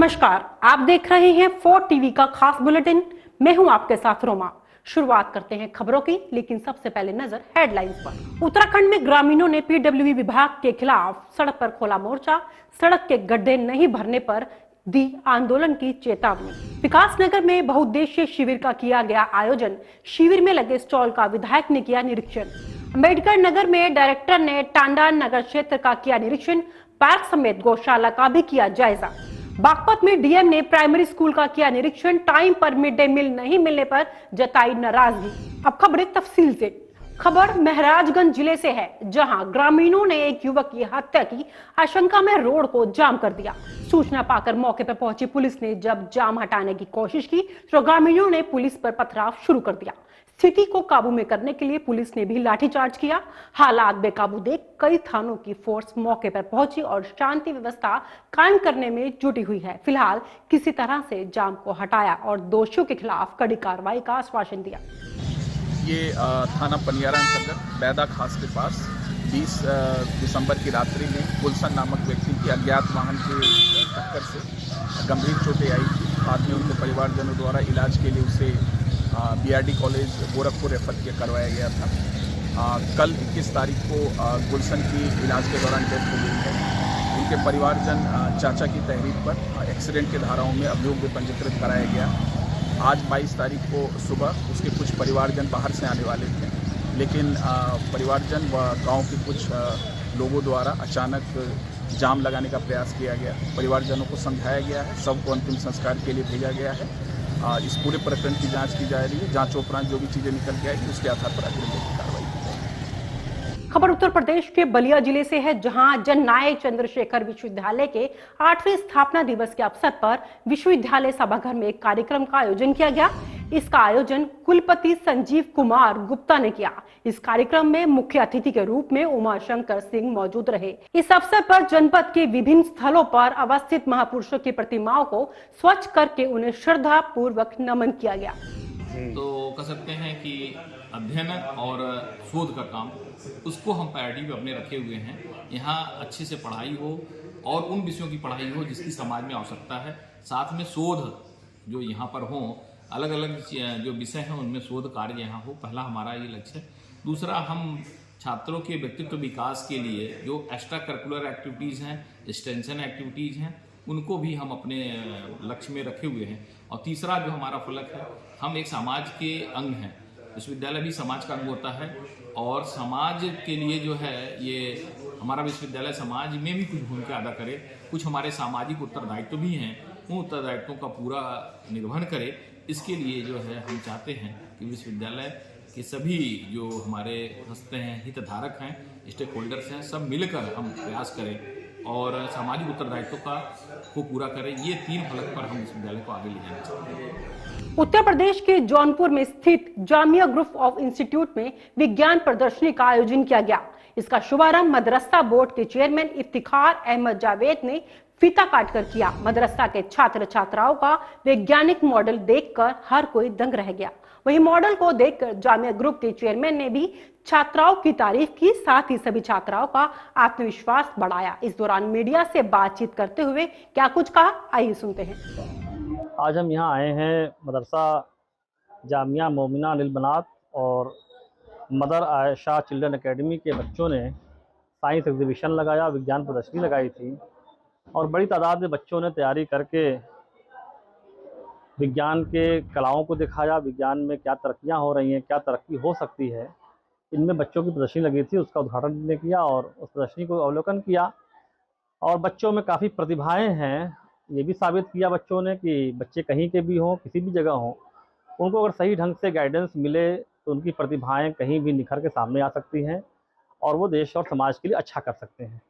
नमस्कार, आप देख रहे हैं 4 टीवी का खास बुलेटिन। मैं हूं आपके साथ रोमा। शुरुआत करते हैं खबरों की, लेकिन सबसे पहले नजर हेडलाइंस पर। उत्तराखंड में ग्रामीणों ने पीडब्ल्यूडी विभाग के खिलाफ सड़क पर खोला मोर्चा। सड़क के गड्ढे नहीं भरने पर दी आंदोलन की चेतावनी। विकासनगर में बहुउद्देशीय शिविर का किया गया आयोजन। शिविर में लगे स्टॉल का विधायक ने किया निरीक्षण। अम्बेडकर नगर में डायरेक्टर ने टांडा नगर क्षेत्र का किया निरीक्षण। पार्क समेत गौशाला का भी किया जायजा। बागपत में डीएम ने प्राइमरी स्कूल का किया निरीक्षण। टाइम पर मिड डे मील नहीं मिलने पर जताई नाराजगी। अब खबरें तफसील से। खबर महाराजगंज जिले से है, जहां ग्रामीणों ने एक युवक की हत्या की आशंका में रोड को जाम कर दिया। सूचना पाकर मौके पर पहुंची पुलिस ने जब जाम हटाने की कोशिश की तो ग्रामीणों ने पुलिस पर पथराव शुरू कर दिया। स्थिति को काबू में करने के लिए पुलिस ने भी लाठीचार्ज किया। हालात बेकाबू देख कई थानों की फोर्स मौके पर पहुंची और शांति व्यवस्था कायम करने में जुटी हुई है। फिलहाल किसी तरह से जाम को हटाया और दोषियों के खिलाफ कड़ी कार्रवाई का आश्वासन दिया। ये थाना पनियारा अंतर्गत बैदा खास के पास 20 दिसंबर की रात्रि में गुलशन नामक व्यक्ति की अज्ञात वाहन के टक्कर से गंभीर चोटें आई थी। बाद में उनके परिवारजनों द्वारा इलाज के लिए उसे बीआरडी कॉलेज गोरखपुर रेफर करवाया गया था। कल 21 तारीख को गुलशन की इलाज के दौरान डेथ हो गई है। उनके परिवारजन चाचा की तहरीर पर एक्सीडेंट की धाराओं में अभियोग भी पंजीकृत कराया गया। आज 22 तारीख को सुबह उसके कुछ परिवारजन बाहर से आने वाले थे, लेकिन परिवारजन व गांव के कुछ लोगों द्वारा अचानक जाम लगाने का प्रयास किया गया। परिवारजनों को समझाया गया है, सबको अंतिम संस्कार के लिए भेजा गया है। इस पूरे प्रकरण की जांच की जा रही है। जांच उपरांत जो भी चीज़ें निकल के आएगी उसके आधार पर अग्रिम कार्रवाई की जाएगी। खबर उत्तर प्रदेश के बलिया जिले से है, जहां जननायक चंद्रशेखर विश्वविद्यालय के 8वें स्थापना दिवस के अवसर पर विश्वविद्यालय सभागार में एक कार्यक्रम का आयोजन किया गया। इसका आयोजन कुलपति संजीव कुमार गुप्ता ने किया। इस कार्यक्रम में मुख्य अतिथि के रूप में उमाशंकर सिंह मौजूद रहे। इस अवसर पर जनपद के विभिन्न स्थलों पर अवस्थित महापुरुषों की प्रतिमाओं को स्वच्छ करके उन्हें श्रद्धा पूर्वक नमन किया गया। तो कह सकते हैं कि अध्ययन और शोध का काम उसको हम प्रायोरिटी पे अपने रखे हुए हैं। यहाँ अच्छे से पढ़ाई हो और उन विषयों की पढ़ाई हो जिसकी समाज में आवश्यकता है। साथ में शोध जो यहाँ पर हो, अलग अलग जो विषय हैं उनमें शोध कार्य यहाँ हो, पहला हमारा ये लक्ष्य है। दूसरा, हम छात्रों के व्यक्तित्व विकास के लिए जो एक्स्ट्रा करिकुलर एक्टिविटीज़ हैं, एक्सटेंशन एक्टिविटीज़ हैं, उनको भी हम अपने लक्ष्य में रखे हुए हैं। और तीसरा जो हमारा फलक है, हम एक समाज के अंग हैं। विश्वविद्यालय भी समाज का अंग होता है और समाज के लिए जो है ये हमारा विश्वविद्यालय समाज में भी कुछ भूमिका अदा करे। कुछ हमारे सामाजिक उत्तरदायित्व भी हैं, उन उत्तरदायित्वों का पूरा निर्वहन करे। इसके लिए जो है हम चाहते हैं कि विश्वविद्यालय के सभी जो हमारे हस्ते हैं, हितधारक हैं, स्टेक होल्डर्स हैं, सब मिलकर हम प्रयास करें और सामाजिक उत्तरदायित्व को पूरा करें। ये 3 फलक पर हम विश्वविद्यालय को आगे ले जाना चाहते हैं। उत्तर प्रदेश के जौनपुर में स्थित जामिया ग्रुप ऑफ इंस्टीट्यूट में विज्ञान प्रदर्शनी का आयोजन किया गया। इसका शुभारंभ मदरसा बोर्ड के चेयरमैन इफ्तिखार अहमद जावेद ने फीता काटकर किया। मदरसा के छात्र छात्राओं का वैज्ञानिक मॉडल देखकर हर कोई दंग रह गया। वही मॉडल को देखकर जामिया ग्रुप के चेयरमैन ने भी छात्राओं की तारीफ की, साथ ही सभी छात्राओं का आत्मविश्वास बढ़ाया। इस दौरान मीडिया से बातचीत करते हुए क्या कुछ कहा, आइए सुनते हैं। आज हम यहाँ आए हैं मदरसा जामिया मोमिना अनिल बनात और मदर आयशा चिल्ड्रन एकेडमी के बच्चों ने साइंस एग्जीबिशन लगाया, विज्ञान प्रदर्शनी लगाई थी और बड़ी तादाद में बच्चों ने तैयारी करके विज्ञान के कलाओं को दिखाया। विज्ञान में क्या तरक्कियाँ हो रही हैं, क्या तरक्की हो सकती है, इनमें बच्चों की प्रदर्शनी लगी थी, उसका उद्घाटन ने किया और उस प्रदर्शनी को अवलोकन किया। और बच्चों में काफ़ी प्रतिभाएं हैं, ये भी साबित किया बच्चों ने कि बच्चे कहीं के भी हों, किसी भी जगह हों, उनको अगर सही ढंग से गाइडेंस मिले तो उनकी प्रतिभाएं कहीं भी निखर के सामने आ सकती हैं और वो देश और समाज के लिए अच्छा कर सकते हैं।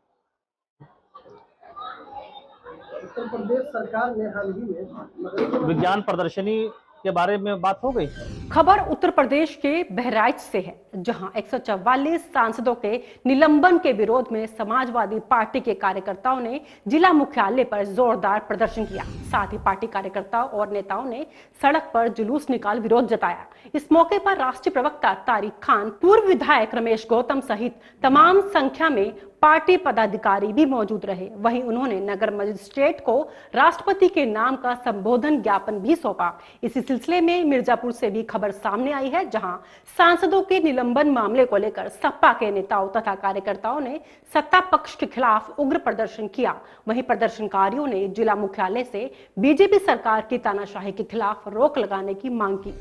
उत्तर प्रदेश सरकार ने हाल ही में विज्ञान प्रदर्शनी के बारे में बात हो गई। खबर उत्तर प्रदेश के बहराइच से है, जहां 144 सांसदों के निलंबन के विरोध में समाजवादी पार्टी के कार्यकर्ताओं ने जिला मुख्यालय पर जोरदार प्रदर्शन किया। साथ ही पार्टी कार्यकर्ताओं और नेताओं ने सड़क पर जुलूस निकाल विरोध जताया। इस मौके पर राष्ट्रीय प्रवक्ता तारिक खान, पूर्व विधायक रमेश गौतम सहित तमाम संख्या में पार्टी पदाधिकारी भी मौजूद रहे। वहीं उन्होंने नगर मजिस्ट्रेट को राष्ट्रपति के नाम का संबोधन ज्ञापन भी सौंपा। इसी सिलसिले में मिर्जापुर से भी खबर सामने आई है, जहां सांसदों के निलंबन मामले को लेकर सपा के नेताओं तथा कार्यकर्ताओं ने सत्ता पक्ष के खिलाफ उग्र प्रदर्शन किया। वहीं प्रदर्शनकारियों ने जिला मुख्यालय से बीजेपी सरकार की तानाशाही के खिलाफ रोक लगाने की मांग की।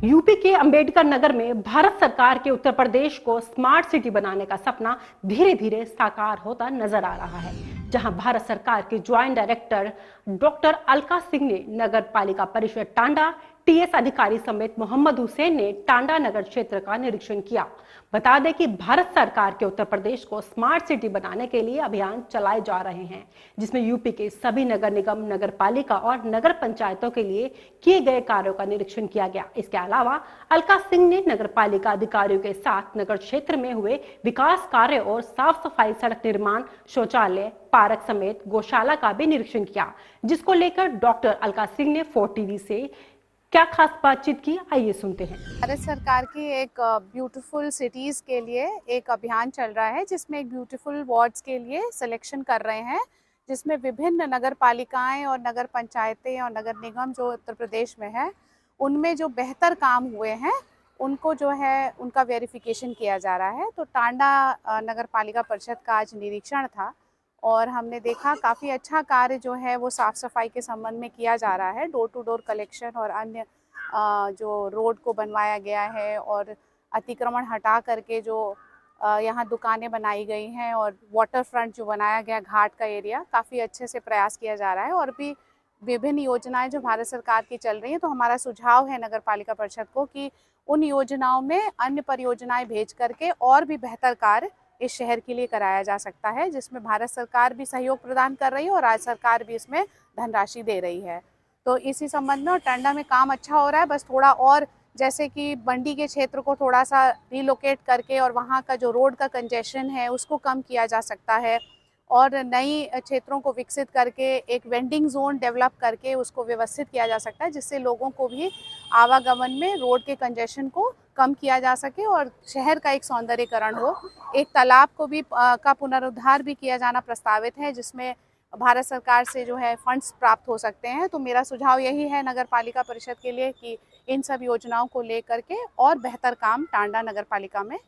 यूपी के अंबेडकर नगर में भारत सरकार के उत्तर प्रदेश को स्मार्ट सिटी बनाने का सपना धीरे धीरे साकार होता नजर आ रहा है, जहां भारत सरकार के joint director doctor Alka Singh ने नगर पालिका परिषद टांडा टीएस अधिकारी समेत मोहम्मद हुसैन ने टांडा नगर क्षेत्र का निरीक्षण किया। बता दें कि भारत सरकार के उत्तर प्रदेश को स्मार्ट सिटी बनाने के लिए अभियान चलाए जा रहे हैं, जिसमें यूपी के सभी नगर निगम, नगर पालिका और नगर पंचायतों के लिए किए गए कार्यों का निरीक्षण किया गया। इसके अलावा अलका सिंह ने नगर पालिका अधिकारियों के साथ नगर क्षेत्र में हुए विकास कार्य और साफ सफाई, सड़क निर्माण, शौचालय, पार्क समेत गौशाला का भी निरीक्षण किया, जिसको लेकर डॉक्टर अलका सिंह ने 4 टीवी से क्या खास बातचीत की, आइए सुनते हैं। भारत सरकार की एक ब्यूटीफुल सिटीज़ के लिए एक अभियान चल रहा है, जिसमें एक ब्यूटीफुल वार्ड्स के लिए सिलेक्शन कर रहे हैं, जिसमें विभिन्न नगर पालिकाएं और नगर पंचायतें और नगर निगम जो उत्तर प्रदेश में है, उनमें जो बेहतर काम हुए हैं उनको जो है उनका वेरिफिकेशन किया जा रहा है। तो टांडा नगर पालिका परिषद का आज निरीक्षण था और हमने देखा काफ़ी अच्छा कार्य जो है वो साफ़ सफाई के संबंध में किया जा रहा है। डोर टू डोर कलेक्शन और अन्य जो रोड को बनवाया गया है और अतिक्रमण हटा करके जो यहाँ दुकानें बनाई गई हैं और वाटर फ्रंट जो बनाया गया घाट का एरिया, काफ़ी अच्छे से प्रयास किया जा रहा है। और भी विभिन्न योजनाएं जो भारत सरकार की चल रही हैं, तो हमारा सुझाव है नगर पालिका परिषद को कि उन योजनाओं में अन्य परियोजनाएं भेज करके और भी बेहतर कार्य इस शहर के लिए कराया जा सकता है, जिसमें भारत सरकार भी सहयोग प्रदान कर रही है और राज्य सरकार भी इसमें धनराशि दे रही है। तो इसी संबंध में टांडा में काम अच्छा हो रहा है, बस थोड़ा और जैसे कि बंडी के क्षेत्र को थोड़ा सा रिलोकेट करके और वहाँ का जो रोड का कंजेशन है उसको कम किया जा सकता है और नई क्षेत्रों को विकसित करके एक वेंडिंग जोन डेवलप करके उसको व्यवस्थित किया जा सकता है, जिससे लोगों को भी आवागमन में रोड के कंजेशन को कम किया जा सके और शहर का एक सौंदर्यीकरण हो। एक तालाब को भी का पुनरुद्धार भी किया जाना प्रस्तावित है, जिसमें भारत सरकार से जो है फंड्स प्राप्त हो सकते हैं। तो मेरा सुझाव यही है नगर पालिका परिषद के लिए कि इन सब योजनाओं को लेकर के और बेहतर काम टांडा नगर पालिका में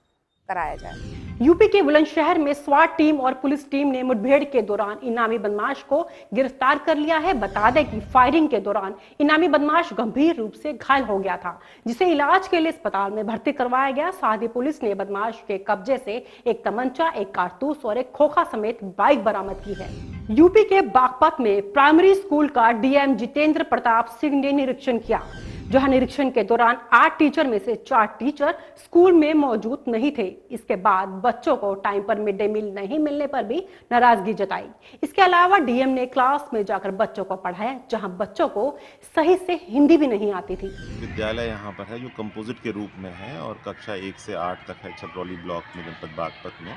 कराया जाए। यूपी के बुलंदशहर में स्वाट टीम और पुलिस टीम ने मुठभेड़ के दौरान इनामी बदमाश को गिरफ्तार कर लिया है। बता दें कि फायरिंग के दौरान इनामी बदमाश गंभीर रूप से घायल हो गया था, जिसे इलाज के लिए अस्पताल में भर्ती करवाया गया। साथ ही पुलिस ने बदमाश के कब्जे से एक तमंचा, एक कारतूस और एक खोखा समेत बाइक बरामद की है। यूपी के बागपत में प्राइमरी स्कूल का डीएम जितेंद्र प्रताप सिंह ने निरीक्षण किया, जहां निरीक्षण के दौरान 8 टीचर में से 4 टीचर स्कूल में मौजूद नहीं थे। इसके बाद बच्चों को टाइम पर मिड डे मील नहीं मिलने पर भी नाराजगी जताई। इसके अलावा डीएम ने क्लास में जाकर बच्चों को पढ़ाया, जहां बच्चों को सही से हिंदी भी नहीं आती थी। विद्यालय यहाँ पर है जो कंपोजिट के रूप में है और कक्षा 1 से 8 तक है छपरौली ब्लॉक में, जनपद बागपत में।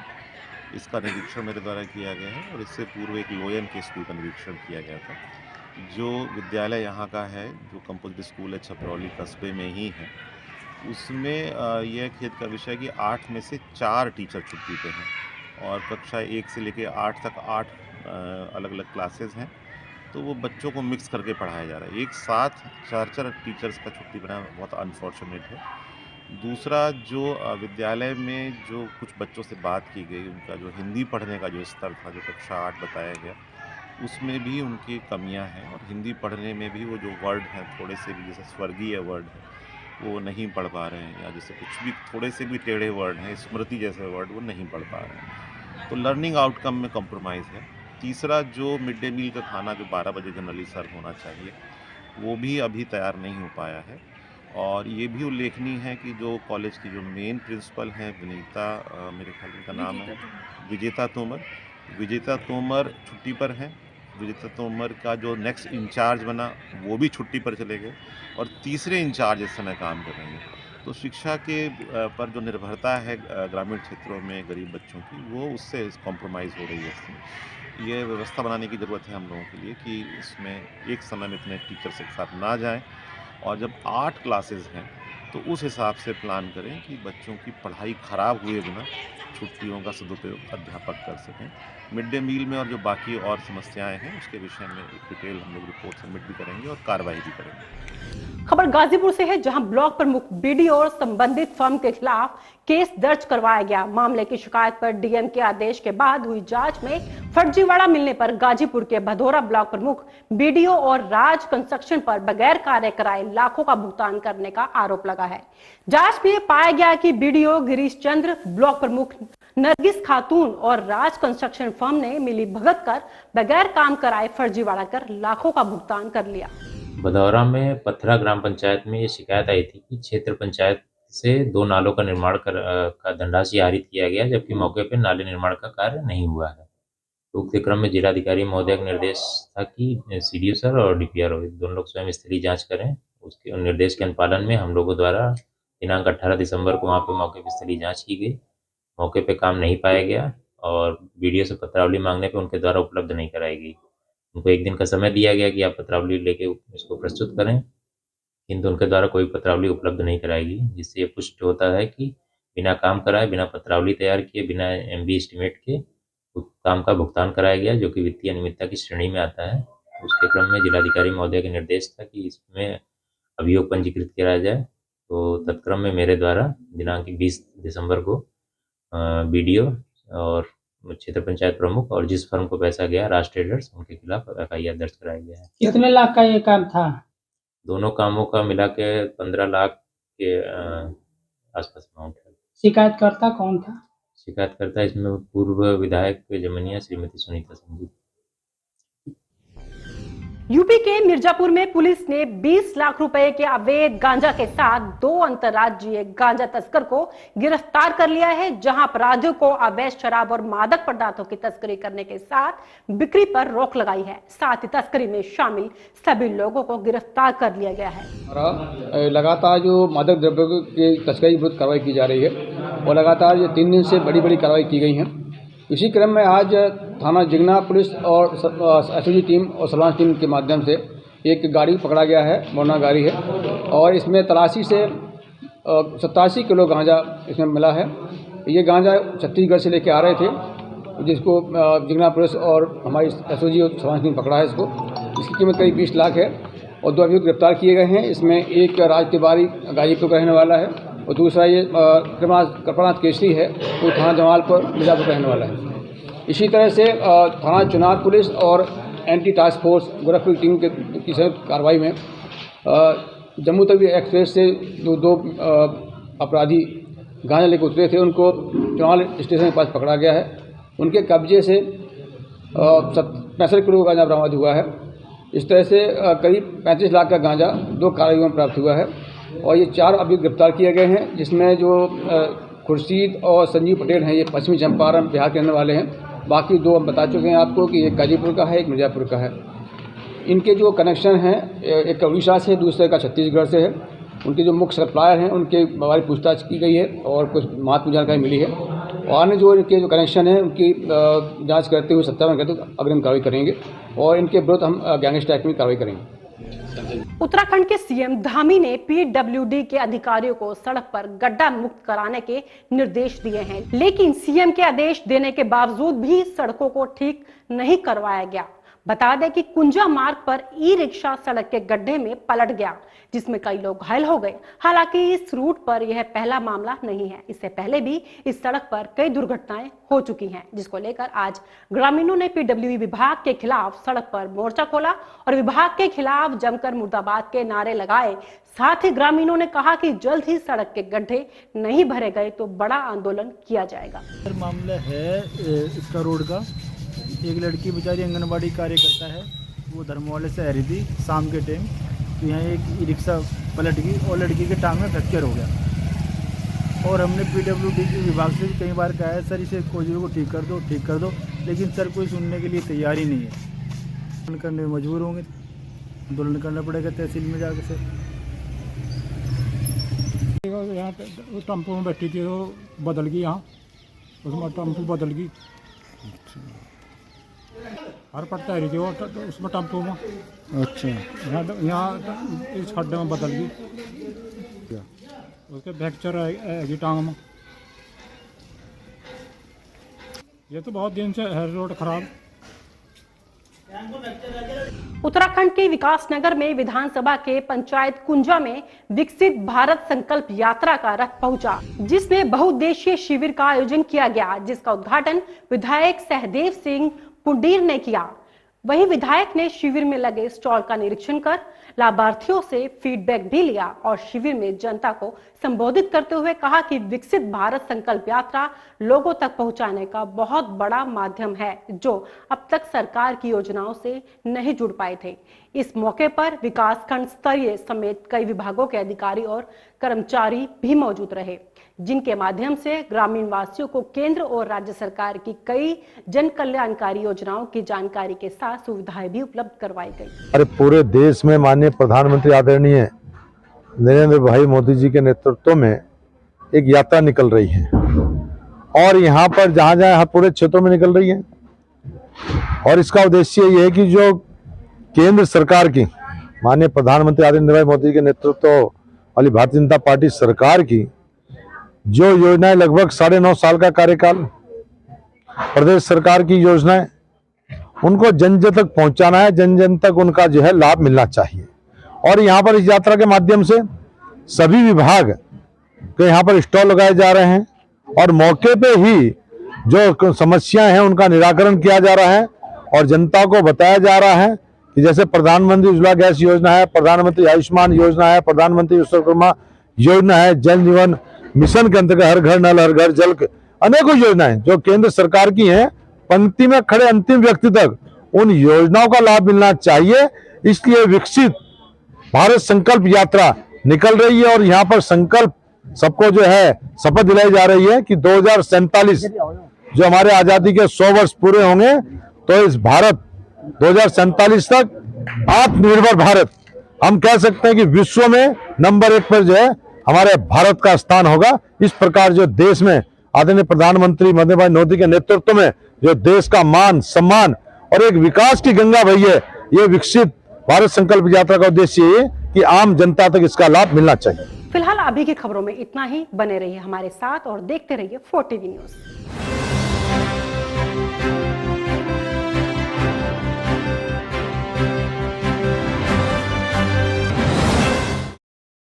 इसका निरीक्षण मेरे द्वारा किया गया है और इससे पूर्व एक लोयन के स्कूल का निरीक्षण किया गया था। जो विद्यालय यहाँ का है, जो कंपोजिट स्कूल है छपरौली कस्बे में ही है, उसमें यह खेद का विषय है कि 8 में से 4 टीचर छुट्टी पे हैं और कक्षा 1 से लेकर 8 तक 8 अलग अलग क्लासेस हैं, तो वो बच्चों को मिक्स करके पढ़ाया जा रहा है। एक साथ 4 टीचर्स का छुट्टी पर बहुत अनफॉर्चुनेट है। दूसरा, जो विद्यालय में जो कुछ बच्चों से बात की गई, उनका जो हिंदी पढ़ने का जो स्तर था, जो कक्षा 8 बताया गया, उसमें भी उनकी कमियां हैं और हिंदी पढ़ने में भी वो जो वर्ड हैं थोड़े से भी, जैसे स्वर्गीय वर्ड है, वो नहीं पढ़ पा रहे हैं, या जैसे कुछ भी थोड़े से भी टेढ़े वर्ड हैं, स्मृति जैसे वर्ड, वो नहीं पढ़ पा रहे हैं। तो लर्निंग आउटकम में कॉम्प्रोमाइज़ है। तीसरा, जो मिड डे मील का खाना जो 12 बजे जनरली सर्व होना चाहिए, वो भी अभी तैयार नहीं हो पाया है। और ये भी उल्लेखनीय है कि जो कॉलेज की जो मेन प्रिंसिपल हैं विनीता, मेरे ख्याल उनका नाम है विजेता तोमर छुट्टी पर हैं। विजेता तोमर का जो नेक्स्ट इंचार्ज बना वो भी छुट्टी पर चले गए और तीसरे इंचार्ज इस समय काम कर रहे हैं। तो शिक्षा के पर जो निर्भरता है ग्रामीण क्षेत्रों में गरीब बच्चों की, वो उससे कॉम्प्रोमाइज़ हो रही है। इसमें ये व्यवस्था बनाने की ज़रूरत है हम लोगों के लिए कि इसमें एक समय में इतने टीचर्स एक साथ ना जाएं। और जब 8 क्लासेस हैं तो उस हिसाब से प्लान करें कि बच्चों की पढ़ाई खराब हुए बिना छुट्टियों का सदुपयोग अध्यापक कर सकें। मिड डे मील में और जो बाकी और समस्याएं हैं उसके विषय में एक डिटेल हम लोग रिपोर्ट सबमिट भी करेंगे और कार्रवाई भी करेंगे। खबर गाजीपुर से है, जहां ब्लॉक प्रमुख बीडीओ और संबंधित फर्म के खिलाफ केस दर्ज करवाया गया। मामले की शिकायत पर डीएम के आदेश के बाद हुई जांच में फर्जीवाड़ा मिलने पर गाजीपुर के भदौरा ब्लॉक प्रमुख बीडीओ और राज कंस्ट्रक्शन पर बगैर कार्य कराए लाखों का भुगतान करने का आरोप लगा है। जांच में पाया गया कि बीडीओ गिरीश चंद्र, ब्लॉक प्रमुख नरगिस खातून और राज कंस्ट्रक्शन फर्म ने मिली भगत कर बगैर काम कराए फर्जीवाड़ा कर लाखों का भुगतान कर लिया। भदौरा में पथरा ग्राम पंचायत में ये शिकायत आई थी कि क्षेत्र पंचायत से 2 नालों का निर्माण का धनराशि आहरित किया गया, जबकि मौके पर नाले निर्माण का कार्य नहीं हुआ है। तो उक्त क्रम में जिलाधिकारी महोदय का निर्देश था कि सीडीओ सर और डीपीआरओ दोनों लोग स्वयं स्थलीय जांच करें। उसके निर्देश के अनुपालन में हम लोगों द्वारा दिनांक 18 दिसंबर को वहाँ पे मौके पर स्थलीय जाँच की गई। मौके पे काम नहीं पाया गया और वीडियो से पत्रावली मांगने पे उनके द्वारा उपलब्ध नहीं कराई गई। उनको 1 दिन का समय दिया गया कि आप पत्रावली लेके इसको प्रस्तुत करें, किंतु उनके द्वारा कोई पत्रावली उपलब्ध नहीं कराई गई, जिससे ये पुष्ट होता है कि बिना काम कराए, बिना पत्रावली तैयार किए, बिना एमबी एस्टीमेट के काम का भुगतान कराया गया, जो कि वित्तीय अनियमितता की श्रेणी में आता है। उसके क्रम में जिलाधिकारी महोदय का निर्देश था कि इसमें अभियोग पंजीकृत किया जाए। तो तत्क्रम में मेरे द्वारा दिनांक 20 दिसंबर को बीडीओ और क्षेत्र पंचायत प्रमुख और जिस फर्म को पैसा गया राज ट्रेडर्स, उनके खिलाफ एफआईआर दर्ज कराया गया है। कितने लाख का ये काम था? दोनों कामों का मिला के 15 लाख के आसपास अमाउंट है। शिकायतकर्ता कौन था? शिकायतकर्ता इसमें पूर्व विधायक जमुनिया श्रीमती सुनीता संधू। यूपी के मिर्जापुर में पुलिस ने 20 लाख रुपए के अवैध गांजा के साथ 2 अंतर्राज्यीय गांजा तस्कर को गिरफ्तार कर लिया है, जहां अपराधियों को अवैध शराब और मादक पदार्थों की तस्करी करने के साथ बिक्री पर रोक लगाई है। साथ ही तस्करी में शामिल सभी लोगों को गिरफ्तार कर लिया गया है। लगातार जो मादक द्रव्यों की तस्करी विरुद्ध कार्रवाई की जा रही है और लगातार ये 3 दिन से बड़ी बड़ी कार्रवाई की गई है। इसी क्रम में आज थाना जिगना पुलिस और एसओजी टीम और सर्विलांस टीम के माध्यम से एक गाड़ी पकड़ा गया है, मोना गाड़ी है, और इसमें तलाशी से 87 किलो गांजा इसमें मिला है। ये गांजा छत्तीसगढ़ से लेके आ रहे थे, जिसको जिगना पुलिस और हमारी एसओजी और सर्विलांस टीम पकड़ा है इसको। इसकी कीमत करीब 20 लाख है और 2 अभियुक्त गिरफ्तार किए गए हैं। इसमें एक राज तिवारी गाजीपुर का रहने वाला है और दूसरा ये कृपानाथ केसरी है, वो थाना जमालपुर मिर्जापुर का रहने वाला है। इसी तरह से थाना चुनार पुलिस और anti task force Gorakhpur team की संयुक्त कार्रवाई में जम्मू तवी एक्सप्रेस से दो अपराधी गांजा लेकर उतरे थे, उनको चुनार स्टेशन के पास पकड़ा गया है। उनके कब्जे से 65 किलो गांजा बरामद हुआ है। इस तरह से करीब 35 लाख का गांजा 2 कार्रवाइयों में प्राप्त हुआ है और ये 4 अभियुक्त गिरफ्तार किए गए हैं, जिसमें जो खुर्शीद और संजीव पटेल हैं, ये पश्चिमी चंपारण बिहार के रहने वाले हैं। बाकी 2 हम बता चुके हैं आपको कि एक गाजीपुर का है, एक मिर्जापुर का है। इनके जो कनेक्शन हैं, एक का उड़ीसा से, दूसरे का छत्तीसगढ़ से है। उनके जो मुख्य सप्लायर हैं उनके बारे में पूछताछ की गई है और कुछ महत्वपूर्ण जानकारी मिली है। और अन्य जो इनके जो कनेक्शन हैं उनकी जांच करते हुए सत्यापन करते हुए अग्रिम कार्रवाई करेंगे और इनके विरुद्ध हम गैंगस्टर एक्ट में कार्रवाई करेंगे। उत्तराखंड के सीएम धामी ने पीडब्ल्यूडी के अधिकारियों को सड़क पर गड्ढा मुक्त कराने के निर्देश दिए हैं, लेकिन सीएम के आदेश देने के बावजूद भी सड़कों को ठीक नहीं करवाया गया। बता दें कि कुंजा मार्ग पर ई रिक्शा सड़क के गड्ढे में पलट गया, जिसमें कई लोग घायल हो गए। हालांकि इस रूट पर यह पहला मामला नहीं है, इससे पहले भी इस सड़क पर कई दुर्घटनाएं हो चुकी हैं, जिसको लेकर आज ग्रामीणों ने पीडब्ल्यूडी विभाग के खिलाफ सड़क पर मोर्चा खोला और विभाग के खिलाफ जमकर मुर्दाबाद के नारे लगाए। साथ ही ग्रामीणों ने कहा कि जल्द ही सड़क के गड्ढे नहीं भरे गए तो बड़ा आंदोलन किया जाएगा। मामला है इसका रोड का, एक लड़की बेचारी आंगनबाड़ी कार्यकर्ता है, वो धर्मवाले से आ रही थी शाम के टाइम, तो यहाँ एक ई रिक्शा पलट गई और लड़की के टांग में फ्रैक्चर हो गया। और हमने पीडब्ल्यूडी के विभाग से भी कई बार कहा है, सर इसे खोजों को ठीक कर दो, लेकिन सर कोई सुनने के लिए तैयार ही नहीं है। आंदोलन करने में मजबूर होंगे, आंदोलन करना पड़ेगा तहसील में जाकर से। यहाँ टेम्पो में बैठी थी, वो बदल गई, यहाँ उसमें टेम्पो बदल गई, हर पट्टा रही थी वो उसमें टेम्पो में। अच्छा, यहाँ इस खड्डे में बदल गई। उसके फ्रैक्चर है टांग में। ये तो बहुत दिन से है रोड खराब। उत्तराखंड के विकास नगर में विधानसभा के पंचायत कुंजा में विकसित भारत संकल्प यात्रा का रथ पहुंचा, जिसमें बहुउद्देशीय शिविर का आयोजन किया गया, जिसका उद्घाटन विधायक सहदेव सिंह पुंडीर ने किया। वहीं विधायक ने शिविर में लगे स्टॉल का निरीक्षण कर लाभार्थियों से फीडबैक भी लिया और शिविर में जनता को संबोधित करते हुए कहा कि विकसित भारत संकल्प यात्रा लोगों तक पहुंचाने का बहुत बड़ा माध्यम है, जो अब तक सरकार की योजनाओं से नहीं जुड़ पाए थे। इस मौके पर विकासखंड स्तरीय समेत कई विभागों के अधिकारी और कर्मचारी भी मौजूद रहे, जिनके माध्यम से ग्रामीण वासियों को केंद्र और राज्य सरकार की कई जन कल्याणकारी योजनाओं की जानकारी के साथ सुविधाएं भी उपलब्ध करवाई गई। अरे पूरे देश में माननीय प्रधानमंत्री आदरणीय नरेंद्र भाई मोदी जी के नेतृत्व में एक यात्रा निकल रही है और यहाँ पर जहाँ जहाँ पूरे क्षेत्रों में निकल रही है और इसका उद्देश्य ये है कि जो केंद्र सरकार की माननीय प्रधानमंत्री आदरणीय भाई मोदी के नेतृत्व वाली भारतीय जनता पार्टी सरकार की जो योजनाएं लगभग 9.5 साल का कार्यकाल प्रदेश सरकार की योजनाएं उनको जन जन तक पहुंचाना है, जन जन तक उनका जो है लाभ मिलना चाहिए। और यहाँ पर इस यात्रा के माध्यम से सभी विभाग के यहाँ पर स्टॉल लगाए जा रहे हैं और मौके पे ही जो समस्याएं हैं उनका निराकरण किया जा रहा है और जनता को बताया जा रहा है कि जैसे प्रधानमंत्री उज्ज्वला गैस योजना है, प्रधानमंत्री आयुष्मान योजना है, प्रधानमंत्री विश्वकर्मा योजना है, जल जीवन मिशन के अंतर्गत हर घर नल हर घर जल, अनेकों योजनाएं जो केंद्र सरकार की हैं, पंक्ति में खड़े अंतिम व्यक्ति तक उन योजनाओं का लाभ मिलना चाहिए। इसलिए विकसित भारत संकल्प यात्रा निकल रही है और यहाँ पर संकल्प सबको जो है शपथ दिलाई जा रही है कि 2047 जो हमारे आजादी के 100 वर्ष पूरे होंगे तो इस भारत 2047 तक आत्मनिर्भर भारत हम कह सकते हैं कि विश्व में नंबर 1 पर जो है हमारे भारत का स्थान होगा। इस प्रकार जो देश में आदरणीय प्रधानमंत्री नरेंद्र भाई मोदी के नेतृत्व में जो देश का मान सम्मान और एक विकास की गंगा बही है, ये विकसित भारत संकल्प यात्रा का उद्देश्य ये कि आम जनता तक इसका लाभ मिलना चाहिए। फिलहाल अभी की खबरों में इतना ही। बने रहिए हमारे साथ और देखते रहिए 4 TV न्यूज।